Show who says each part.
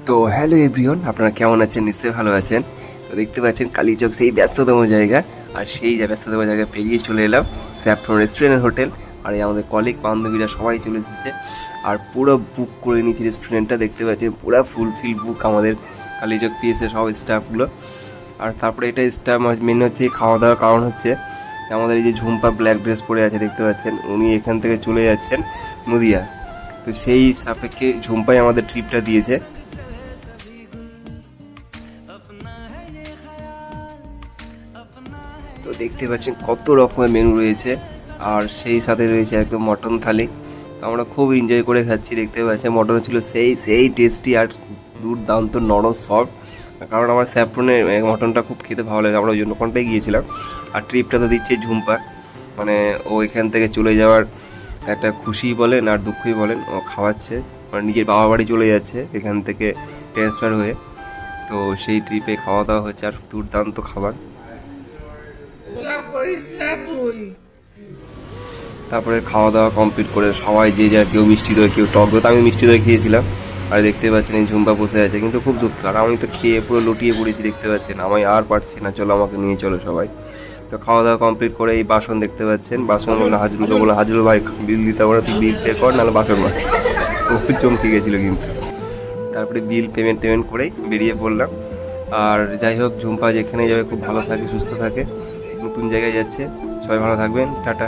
Speaker 1: তো hello everyone, আপনারা কেমন আছেন? নিশ্চয়ই ভালো আছেন। তো দেখতে পাচ্ছেন কালীচক সেই ব্যস্ততম জায়গা, আর সেই ব্যস্ততম জায়গায় পেরিয়ে চলে এলাম স্যাফরন রেস্টুরেন্ট হোটেল। আর এই আমাদের কলিগ বান্ধবীরা সবাই চলে এসেছে, আর পুরো বুক করে নিয়েছি রেস্টুরেন্টটা। দেখতে পাচ্ছেন পুরো ফুলফিল বুক আমাদের কালীচক পিএসের সব স্টাফগুলো। আর তারপরে এটা স্টাফ মেন হচ্ছে খাওয়া দাওয়ার কারণ হচ্ছে আমাদের এই যে ঝুম্পা ব্ল্যাক ড্রেস পরে আছে দেখতে পাচ্ছেন, উনি এখান থেকে চলে যাচ্ছেন নদিয়া। তো সেই সাপেক্ষে ঝুম্পাই আমাদের ট্রিপটা দিয়েছে। তো দেখতে পাচ্ছেন কত রকমের মেনু রয়েছে, আর সেই সাথে রয়েছে একদম মটন থালি। তো আমরা খুব এনজয় করে খাচ্ছি। দেখতে পাচ্ছেন মটন ছিল সেই সেই টেস্টি আর দুর্দান্ত নরম সফট। কারণ আমার স্যাফরনের মটনটা খুব খেতে ভালো লাগে, আমরা ওই জন্য কোনটাই গিয়েছিলাম। আর ট্রিপটা তো দিচ্ছে ঝুম্পা, মানে ও এখান থেকে চলে যাওয়ার একটা খুশি বলেন আর দুঃখই বলেন, ও খাওয়াচ্ছে, মানে নিজের বাবা বাড়ি চলে যাচ্ছে এখান থেকে ট্রান্সফার হয়ে। তো সেই ট্রিপে খাওয়া দাওয়া হচ্ছে, আর দুর্দান্ত খাবার। তারপরে খাওয়া দাওয়া কমপ্লিট করে সবাই যে যা, কেউ মিষ্টি দই, কেউ টক দই। তো আমি মিষ্টি দই খেয়েছিলাম। আর দেখতে পাচ্ছেন এই ঝুম্পা বসে আছে, কিন্তু খুব দুঃখ, আর আমি তো খেয়ে পুরো লুটিয়ে পড়েছি। দেখতে পাচ্ছেন আমি আর পারছি না, চলো আমাকে নিয়ে চলো সবাই। তো খাওয়া দাওয়া কমপ্লিট করে এই বাসন দেখতে পাচ্ছেন, বাসন বললো হাজরুলকে, বলে হাজরুল ভাই বিল দিতে পারো, তুই বিল পে কর, নাহলে বাসন মাছ। খুব চমকে গেছিলো কিন্তু। তারপরে বিল পেমেন্ট করেই বেরিয়ে পড়লাম। আর যাই হোক, ঝুম্পা যেখানে যাবে খুব ভালো থাকে, সুস্থ থাকে, নতুন জায়গায় যাচ্ছে। সবাই ভালো থাকবেন, টাটা।